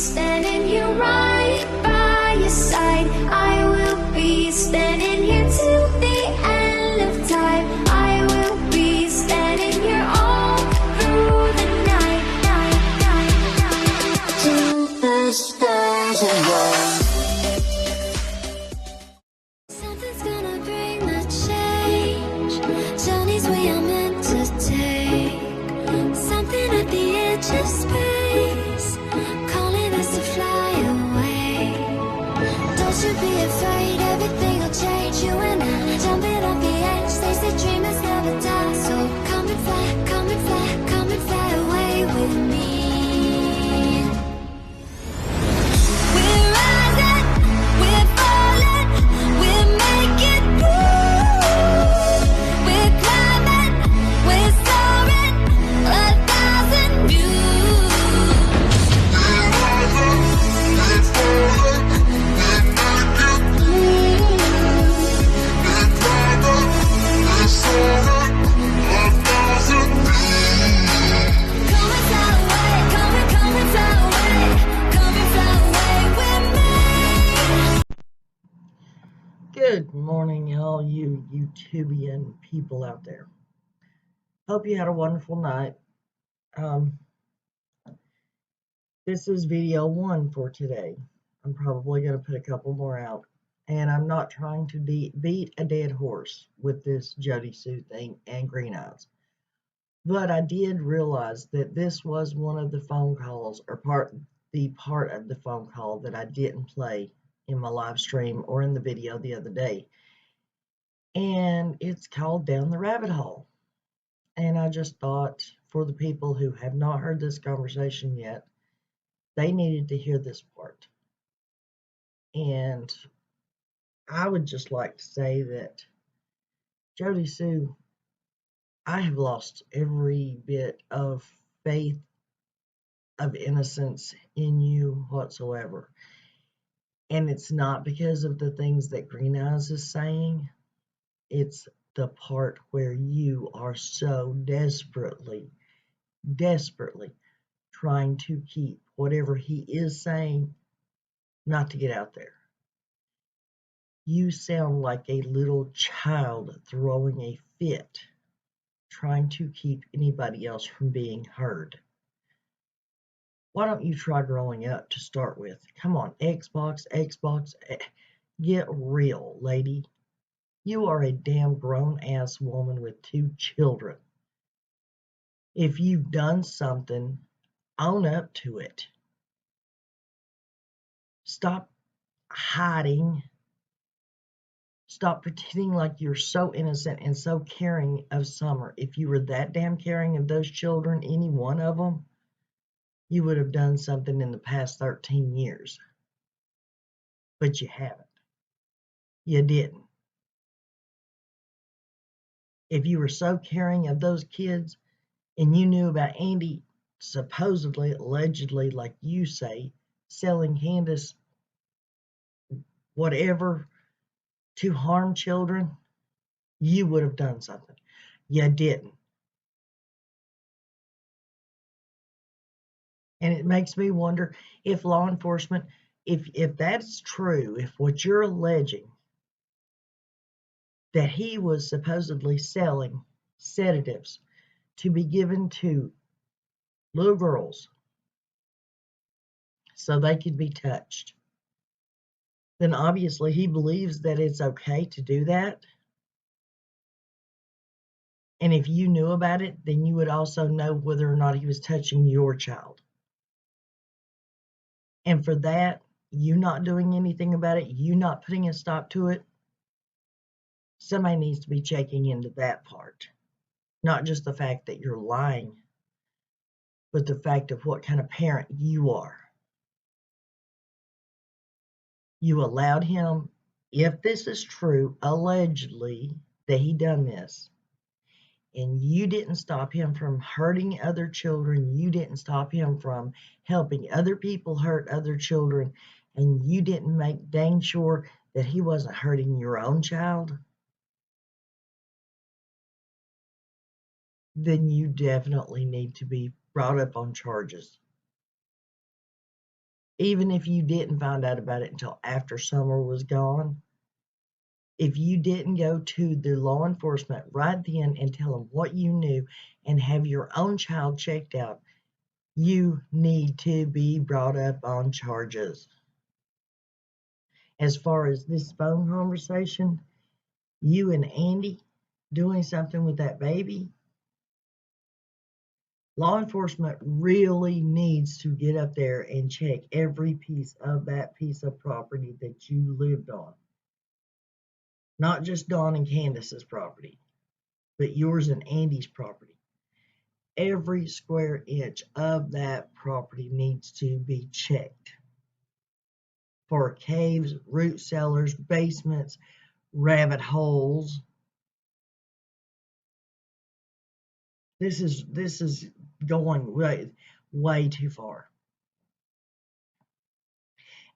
standing here right by your side. I will be standing here till the end of time. I will be standing here all through the night, till the stars align. Something's gonna bring the change. Journeys we are meant to take. Something at the edge of space, calling us to fly away. Don't you be afraid, everything will change. You and I, jumping off the edge. They say dreamers never die, so come and fly, come and fly, come and fly away with me. We're rising, we're falling, we're making moves. We're climbing, we're soaring, 1,000 views. We're rising, we're falling, we're making moves. We're climbing, we're soaring, 1,000 views. Come and fly away, come and fly away, come and fly away with me. Good morning, all you YouTubian people out there. Hope you had a wonderful night. This is video 1 for today. I'm probably going to put a couple more out. And I'm not trying to beat a dead horse with this Jody Sue thing and green eyes. But I did realize that this was one of the phone calls, or part of the phone call that I didn't play in my live stream or in the video the other day. And it's called Down the Rabbit Hole. And I just thought, for the people who have not heard this conversation yet, they needed to hear this part. And I would just like to say that, Jody Sue, I have lost every bit of faith, of innocence in you whatsoever. And it's not because of the things that Green Eyes is saying. It's the part where you are so desperately trying to keep whatever he is saying not to get out there. You sound like a little child throwing a fit, trying to keep anybody else from being heard. Why don't you try growing up to start with? Come on, Xbox, get real, lady. You are a damn grown-ass woman with 2 children. If you've done something, own up to it. Stop hiding. Stop pretending like you're so innocent and so caring of Summer. If you were that damn caring of those children, any one of them, you would have done something in the past 13 years. But you haven't. You didn't. If you were so caring of those kids and you knew about Andy supposedly, allegedly, like you say, selling Candace whatever to harm children, you would have done something. You didn't. And it makes me wonder if law enforcement, if that's true, if what you're alleging, that he was supposedly selling sedatives to be given to little girls so they could be touched, then obviously he believes that it's okay to do that. And if you knew about it, then you would also know whether or not he was touching your child. And for that, you not doing anything about it, you not putting a stop to it, somebody needs to be checking into that part. Not just the fact that you're lying, but the fact of what kind of parent you are. You allowed him, if this is true, allegedly, that he done this, and you didn't stop him from hurting other children, you didn't stop him from helping other people hurt other children, and you didn't make dang sure that he wasn't hurting your own child, then you definitely need to be brought up on charges. even if you didn't find out about it until after summer was gone, if you didn't go to the law enforcement right then and tell them what you knew and have your own child checked out, you need to be brought up on charges. As far as this phone conversation, you and Andy doing something with that baby, law enforcement really needs to get up there and check every piece of that piece of property that you lived on. Not just Dawn and Candace's property, but yours and Andy's property. Every square inch of that property needs to be checked for caves, root cellars, basements, rabbit holes. This is going way too far.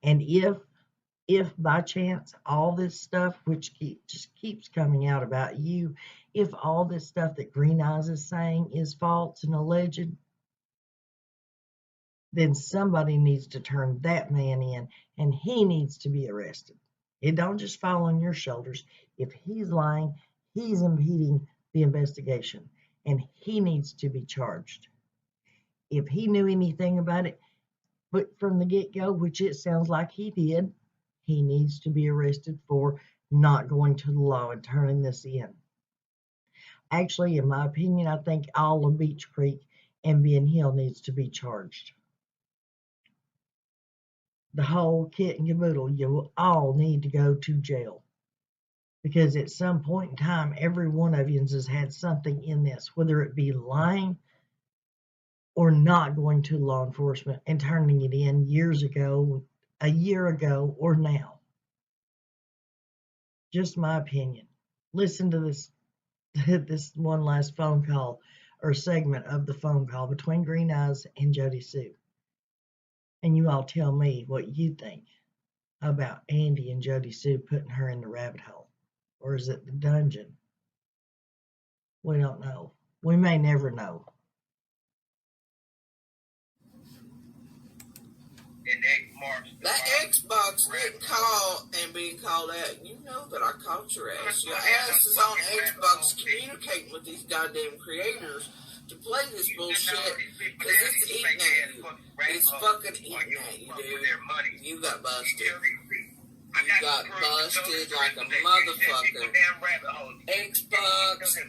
And if by chance all this stuff, which just keeps coming out about you, if all this stuff that Green Eyes is saying is false and alleged, then somebody needs to turn that man in, and he needs to be arrested. It don't just fall on your shoulders. If he's lying, he's impeding the investigation, and he needs to be charged. If he knew anything about it, but from the get-go, which it sounds like he did, he needs to be arrested for not going to the law and turning this in. Actually, in my opinion, I think all of Beach Creek and Ben Hill needs to be charged. The whole kit and caboodle, you will all need to go to jail. Because at some point in time, every one of you has had something in this, whether it be lying or not going to law enforcement and turning it in years ago, a year ago, or now. Just my opinion. Listen to this one last phone call or segment of the phone call between Green Eyes and Jody Sue. And you all tell me what you think about Andy and Jody Sue putting her in the rabbit hole. Or is it the dungeon? We don't know. We may never know. That Xbox getting called and being called out, you know that I caught your ass. Your ass is on Xbox communicating with these goddamn creators to play this bullshit because it's eating at you. It's fucking eating at you, dude. You got busted. You got busted like a motherfucker. Xbox,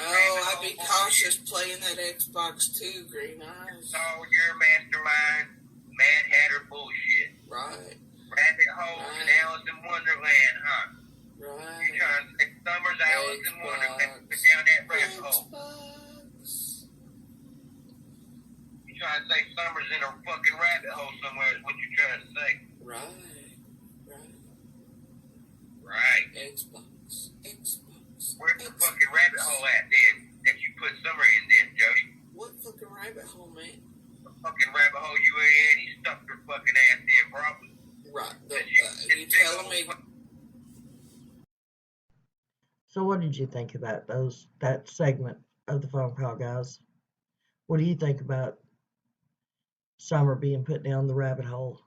Oh, I'd be cautious playing that Xbox too, Green Eyes. It's all your mastermind, Mad Hatter bullshit. Right. Rabbit holes and Alice in Wonderland, huh? Right. You trying to take Summer's Alice in Wonderland, put down that rabbit hole. You trying to say Summer's in a fucking rabbit hole somewhere is what you're trying to say. Right. Xbox. Xbox. Where's the fucking rabbit hole at then that you put Summer in then, Jody? What fucking rabbit hole, man? The fucking rabbit hole you were in, you stuffed her fucking ass in probably. Right. You telling me? So what did you think about that segment of the phone call, guys? What do you think about Summer being put down the rabbit hole?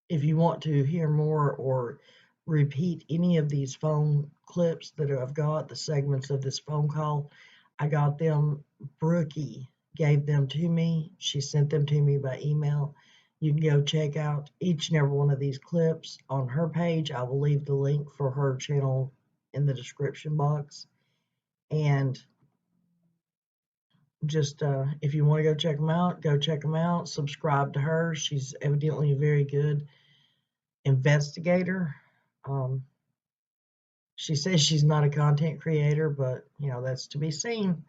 If you want to hear more or repeat any of these phone clips that I've got, the segments of this phone call, I got them. Brookie gave them to me. She sent them to me by email. You can go check out each and every one of these clips on her page. I will leave the link for her channel in the description box. And just if you want to go check them out. Subscribe to her. She's evidently a very good investigator. She says she's not a content creator, but that's to be seen.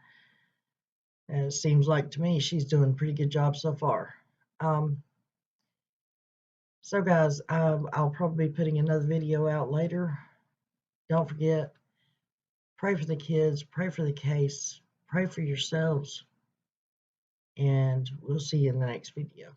And it seems like to me she's doing a pretty good job so far. So guys, I'll probably be putting another video out later. Don't forget, pray for the kids, pray for the case. pray for yourselves, and we'll see you in the next video.